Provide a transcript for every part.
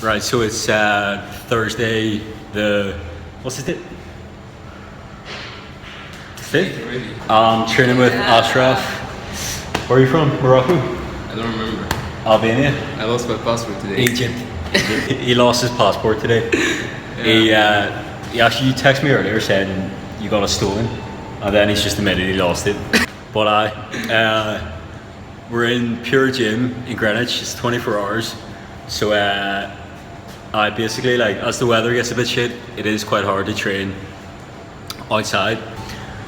Right, so it's Thursday, what's it? The 5th? Training with Ashraf. Where are you from? Morocco? I don't remember. Albania? I lost my passport today. Egypt. He lost his passport today. He actually texted me earlier saying you got it stolen, and then he's just admitted he lost it. But we're in Pure Gym in Greenwich. It's 24 hours. So I basically, like, as the weather gets a bit shit, it is quite hard to train outside.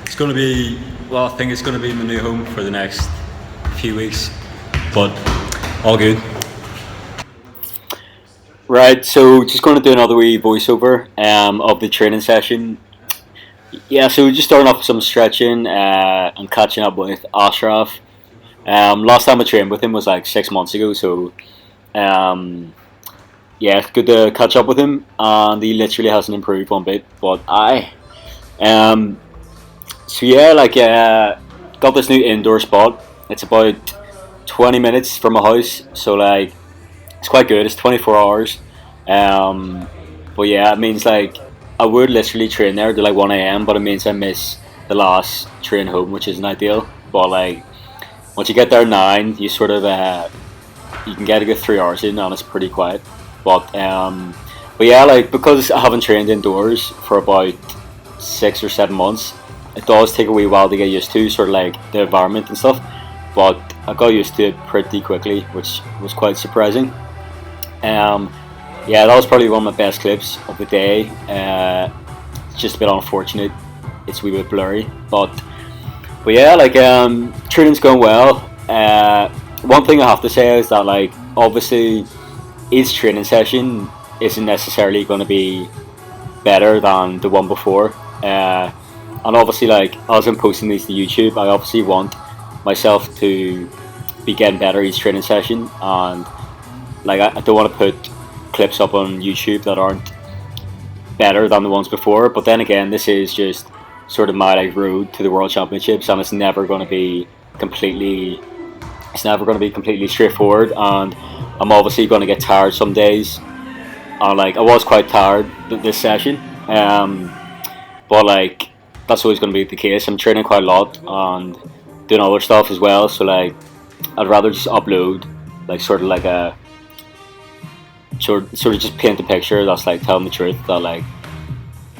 It's going to be, well, I think it's going to be my new home for the next few weeks, but all good. Right, so just going to do another wee voiceover of the training session. Yeah, so we're just starting off with some stretching and catching up with Ashraf. Last time I trained with him was like 6 months ago, so yeah, it's good to catch up with him, and he literally hasn't improved one bit. But so yeah, like got this new indoor spot. It's about 20 minutes from my house, so like it's quite good. It's 24 hours, but yeah, it means like I would literally train there to like 1 a.m. but it means I miss the last train home, which isn't ideal. But like once you get there at 9, you sort of you can get a good 3 hours in, and it's pretty quiet. But yeah, like because I haven't trained indoors for about 6 or 7 months, it does take a wee while to get used to, sort of like the environment and stuff. But I got used to it pretty quickly, which was quite surprising. Yeah, that was probably one of my best clips of the day. It's just a bit unfortunate; it's a wee bit blurry, but yeah, like training's going well. One thing I have to say is that, like, obviously each training session isn't necessarily going to be better than the one before, and obviously, like, as I'm posting these to YouTube, I obviously want myself to be getting better each training session, and like I don't want to put clips up on YouTube that aren't better than the ones before. But then again, this is just sort of my like road to the World Championships, and it's never going to be completely straightforward, and I'm obviously going to get tired some days, and like I was quite tired this session, but like that's always going to be the case. I'm training quite a lot and doing other stuff as well, so like I'd rather just upload like sort of like a sort of just paint the picture that's like telling the truth, that like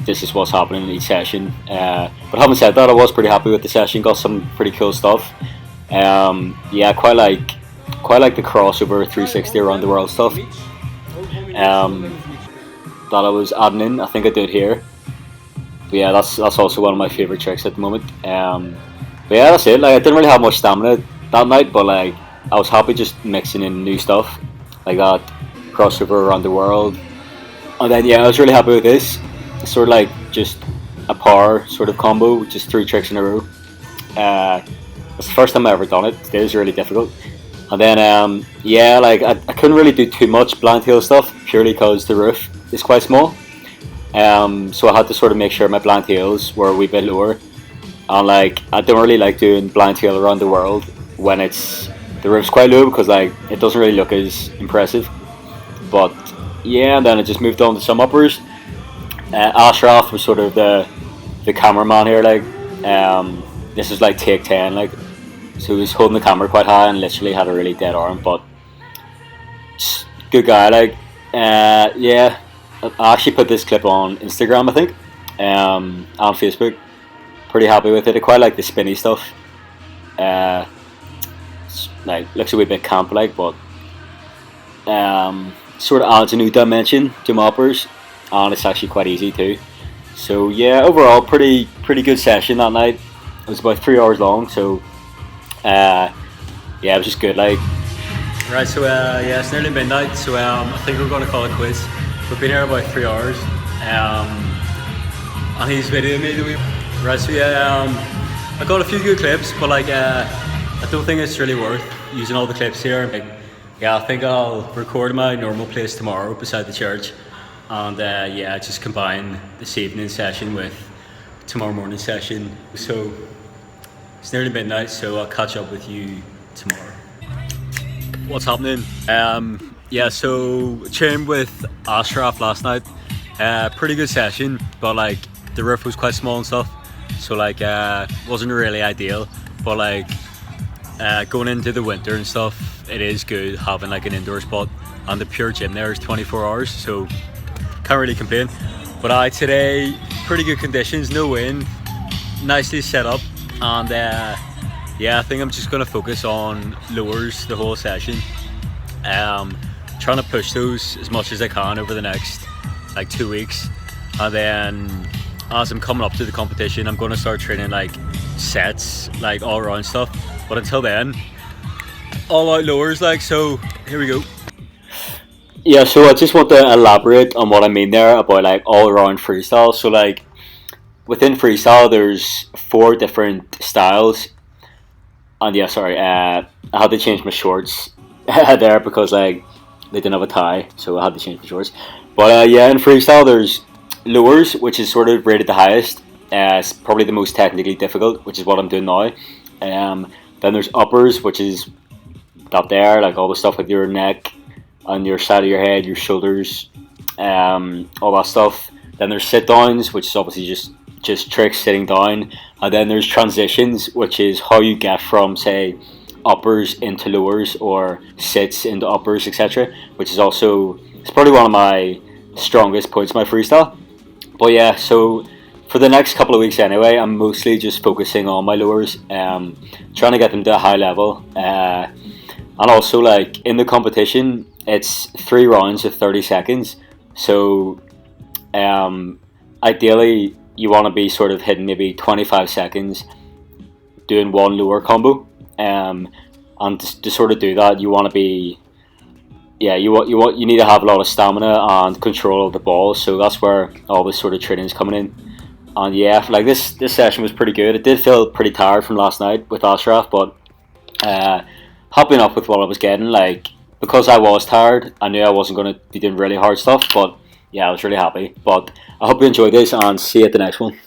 this is what's happening in each session. But having said that, I was pretty happy with the session. Got some pretty cool stuff. Yeah, quite like the crossover 360 around the world stuff that I was adding in. I think I did here. But yeah, that's also one of my favorite tricks at the moment. But yeah, that's it. Like I didn't really have much stamina that night, but like I was happy just mixing in new stuff like that crossover around the world. And then yeah, I was really happy with this. It's sort of like just a power sort of combo, just 3 tricks in a row. It's the first time I've ever done it. It is really difficult. And then yeah, like I couldn't really do too much blind tail stuff purely because the roof is quite small. So I had to sort of make sure my blind tails were a wee bit lower. And like I don't really like doing blind tail around the world when the roof's quite low, because like it doesn't really look as impressive. But yeah, and then I just moved on to some uppers. Ashraf was sort of the cameraman here. Like this is like take 10, like, so he was holding the camera quite high and literally had a really dead arm, but good guy. Like yeah, I actually put this clip on Instagram, I think, and Facebook. Pretty happy with it. I quite like the spinny stuff. Like looks a wee bit camp like, but sort of adds a new dimension to my uppers, and it's actually quite easy too. So yeah, overall pretty good session that night. It was about 3 hours long, so yeah, it was just good. Like, right, so yeah, it's nearly midnight, so I think we're going to call it quits. We've been here about 3 hours, and he's videoing me the week. Right, so yeah, I got a few good clips, but like I don't think it's really worth using all the clips here. Like, yeah, I think I'll record my normal place tomorrow beside the church, and yeah, just combine this evening session with tomorrow morning session. So it's nearly midnight, so I'll catch up with you tomorrow. What's happening? Yeah, so trained with Ashraf last night. Pretty good session, but like the roof was quite small and stuff, so like wasn't really ideal. But like going into the winter and stuff, it is good having like an indoor spot, and the pure gym there is 24 hours, so can't really complain. But today, pretty good conditions, no wind, nicely set up, and yeah, I think I'm just gonna focus on lowers the whole session. Um, Trying to push those as much as I can over the next like 2 weeks, and then as I'm coming up to the competition, I'm going to start training like sets, like all around stuff. But until then, all out lowers. Like, so here we go. Yeah, so I just want to elaborate on what I mean there about like all around freestyle. So like within freestyle, there's 4 different styles, and yeah, sorry, I had to change my shorts there because like they didn't have a tie, so I had to change my shorts. But yeah, in freestyle, there's lowers, which is sort of rated the highest. It's probably the most technically difficult, which is what I'm doing now. Then there's uppers, which is up there, like all the stuff with your neck, on your side of your head, your shoulders, all that stuff. Then there's sit downs, which is obviously just tricks sitting down. And then there's transitions, which is how you get from say uppers into lowers or sits into uppers, etc. Which is also, it's probably one of my strongest points in my freestyle. But yeah, so for the next couple of weeks anyway, I'm mostly just focusing on my lowers, trying to get them to a high level, and also like in the competition, it's 3 rounds of 30 seconds. So ideally, you want to be sort of hitting maybe 25 seconds doing one lower combo, and to sort of do that, you want to be, yeah, you need to have a lot of stamina and control of the ball. So that's where all this sort of training is coming in. And yeah, like this session was pretty good. It did feel pretty tired from last night with Ashraf, but happy enough with what I was getting. Like, because I was tired, I knew I wasn't going to be doing really hard stuff. But yeah, I was really happy. But I hope you enjoyed this, and see you at the next one.